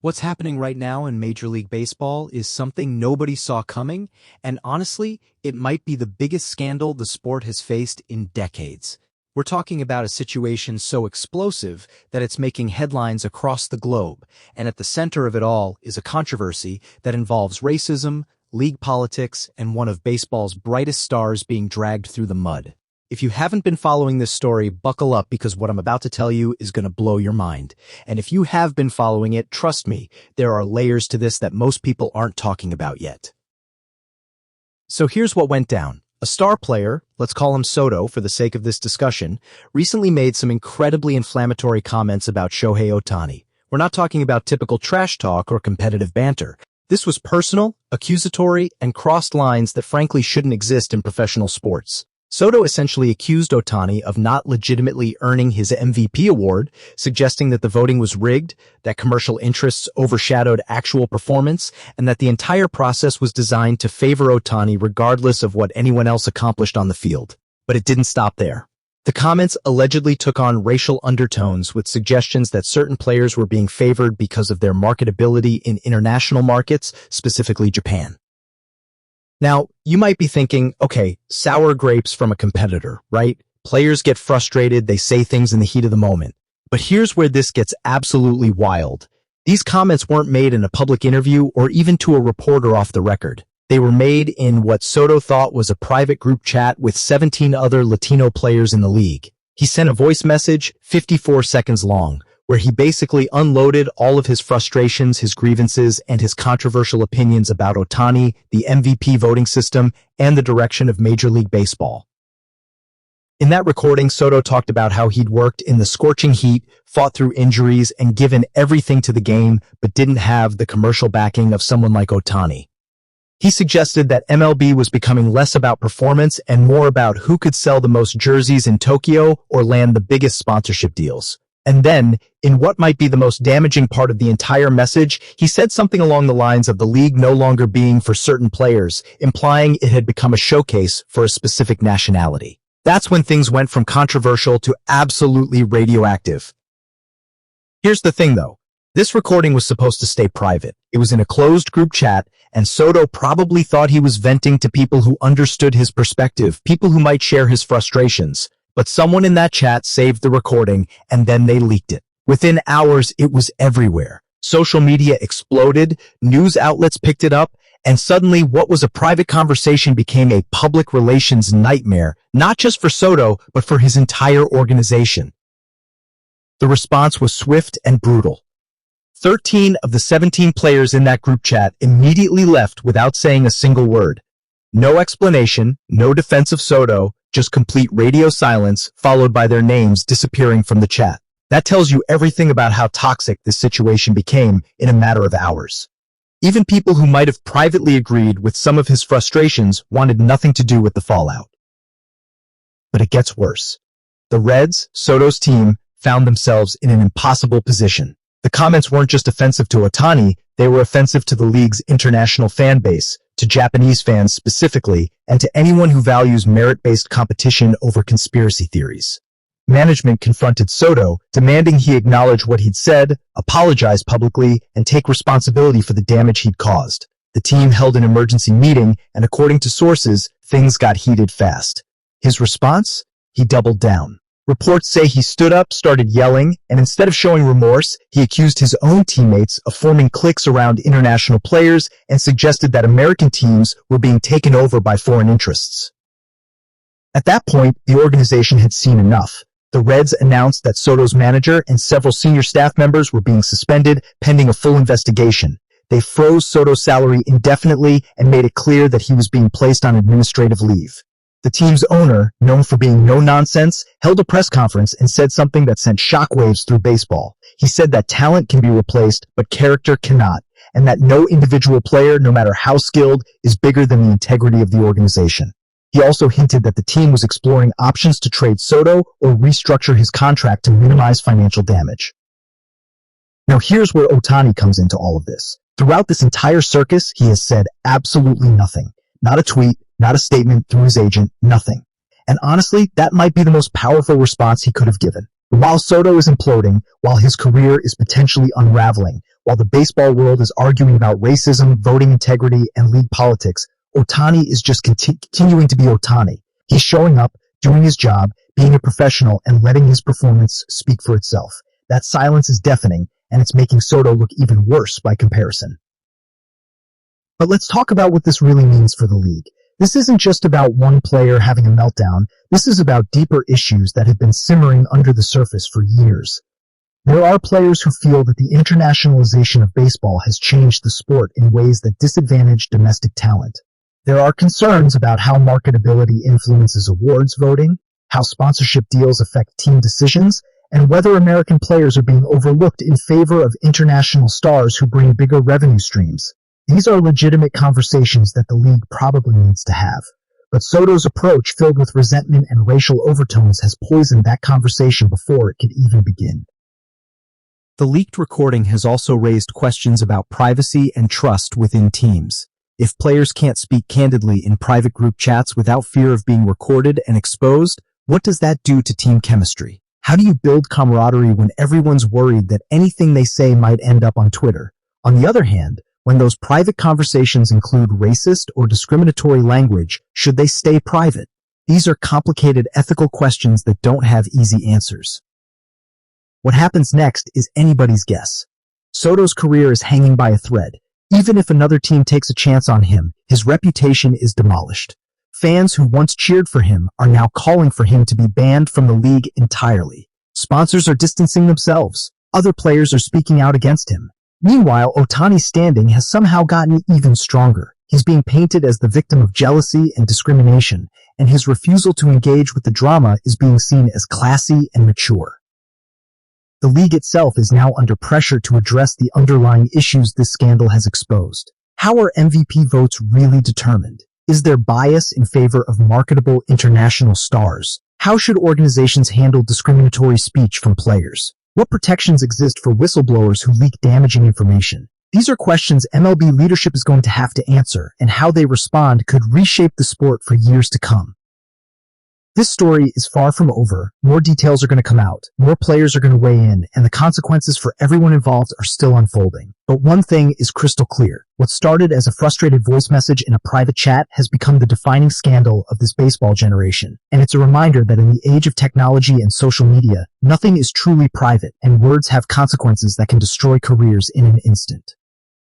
What's happening right now in Major League Baseball is something nobody saw coming, and honestly, it might be the biggest scandal the sport has faced in decades. We're talking about a situation so explosive that it's making headlines across the globe, and at the center of it all is a controversy that involves racism, league politics, and one of baseball's brightest stars being dragged through the mud. If you haven't been following this story, buckle up because what I'm about to tell you is going to blow your mind. And if you have been following it, trust me, there are layers to this that most people aren't talking about yet. So here's what went down. A star player, let's call him Soto for the sake of this discussion, recently made some incredibly inflammatory comments about Shohei Ohtani. We're not talking about typical trash talk or competitive banter. This was personal, accusatory, and crossed lines that frankly shouldn't exist in professional sports. Soto essentially accused Ohtani of not legitimately earning his MVP award, suggesting that the voting was rigged, that commercial interests overshadowed actual performance, and that the entire process was designed to favor Ohtani regardless of what anyone else accomplished on the field. But it didn't stop there. The comments allegedly took on racial undertones with suggestions that certain players were being favored because of their marketability in international markets, specifically Japan. Now, you might be thinking, okay, sour grapes from a competitor, right? Players get frustrated, they say things in the heat of the moment. But here's where this gets absolutely wild. These comments weren't made in a public interview or even to a reporter off the record. They were made in what Soto thought was a private group chat with 17 other Latino players in the league. He sent a voice message, 54 seconds long, where he basically unloaded all of his frustrations, his grievances, and his controversial opinions about Ohtani, the MVP voting system, and the direction of Major League Baseball. In that recording, Soto talked about how he'd worked in the scorching heat, fought through injuries, and given everything to the game, but didn't have the commercial backing of someone like Ohtani. He suggested that MLB was becoming less about performance and more about who could sell the most jerseys in Tokyo or land the biggest sponsorship deals. And then, in what might be the most damaging part of the entire message, he said something along the lines of the league no longer being for certain players, implying it had become a showcase for a specific nationality. That's when things went from controversial to absolutely radioactive. Here's the thing, though. This recording was supposed to stay private. It was in a closed group chat, and Soto probably thought he was venting to people who understood his perspective, people who might share his frustrations. But someone in that chat saved the recording, and then they leaked it. Within hours, it was everywhere. Social media exploded, news outlets picked it up, and suddenly what was a private conversation became a public relations nightmare, not just for Soto, but for his entire organization. The response was swift and brutal. 13 of the 17 players in that group chat immediately left without saying a single word. No explanation, no defense of Soto, just complete radio silence, followed by their names disappearing from the chat. That tells you everything about how toxic this situation became in a matter of hours. Even people who might have privately agreed with some of his frustrations wanted nothing to do with the fallout. But it gets worse. The Reds, Soto's team, found themselves in an impossible position. The comments weren't just offensive to Ohtani, they were offensive to the league's international fan base, to Japanese fans specifically, and to anyone who values merit-based competition over conspiracy theories. Management confronted Soto, demanding he acknowledge what he'd said, apologize publicly, and take responsibility for the damage he'd caused. The team held an emergency meeting, and according to sources, things got heated fast. His response? He doubled down. Reports say he stood up, started yelling, and instead of showing remorse, he accused his own teammates of forming cliques around international players and suggested that American teams were being taken over by foreign interests. At that point, the organization had seen enough. The Reds announced that Soto's manager and several senior staff members were being suspended pending a full investigation. They froze Soto's salary indefinitely and made it clear that he was being placed on administrative leave. The team's owner, known for being no-nonsense, held a press conference and said something that sent shockwaves through baseball. He said that talent can be replaced, but character cannot, and that no individual player, no matter how skilled, is bigger than the integrity of the organization. He also hinted that the team was exploring options to trade Soto or restructure his contract to minimize financial damage. Now here's where Ohtani comes into all of this. Throughout this entire circus, he has said absolutely nothing. Not a tweet, not a statement through his agent, nothing. And honestly, that might be the most powerful response he could have given. While Soto is imploding, while his career is potentially unraveling, while the baseball world is arguing about racism, voting integrity, and league politics, Ohtani is just continuing to be Ohtani. He's showing up, doing his job, being a professional, and letting his performance speak for itself. That silence is deafening, and it's making Soto look even worse by comparison. But let's talk about what this really means for the league. This isn't just about one player having a meltdown. This is about deeper issues that have been simmering under the surface for years. There are players who feel that the internationalization of baseball has changed the sport in ways that disadvantage domestic talent. There are concerns about how marketability influences awards voting, how sponsorship deals affect team decisions, and whether American players are being overlooked in favor of international stars who bring bigger revenue streams. These are legitimate conversations that the league probably needs to have. But Soto's approach, filled with resentment and racial overtones, has poisoned that conversation before it could even begin. The leaked recording has also raised questions about privacy and trust within teams. If players can't speak candidly in private group chats without fear of being recorded and exposed, what does that do to team chemistry? How do you build camaraderie when everyone's worried that anything they say might end up on Twitter? On the other hand, when those private conversations include racist or discriminatory language, should they stay private? These are complicated ethical questions that don't have easy answers. What happens next is anybody's guess. Soto's career is hanging by a thread. Even if another team takes a chance on him, his reputation is demolished. Fans who once cheered for him are now calling for him to be banned from the league entirely. Sponsors are distancing themselves. Other players are speaking out against him. Meanwhile, Ohtani's standing has somehow gotten even stronger. He's being painted as the victim of jealousy and discrimination, and his refusal to engage with the drama is being seen as classy and mature. The league itself is now under pressure to address the underlying issues this scandal has exposed. How are MVP votes really determined? Is there bias in favor of marketable international stars? How should organizations handle discriminatory speech from players? What protections exist for whistleblowers who leak damaging information? These are questions MLB leadership is going to have to answer, and how they respond could reshape the sport for years to come. This story is far from over. More details are going to come out, more players are going to weigh in, and the consequences for everyone involved are still unfolding. But one thing is crystal clear. What started as a frustrated voice message in a private chat has become the defining scandal of this baseball generation. And it's a reminder that in the age of technology and social media, nothing is truly private, and words have consequences that can destroy careers in an instant.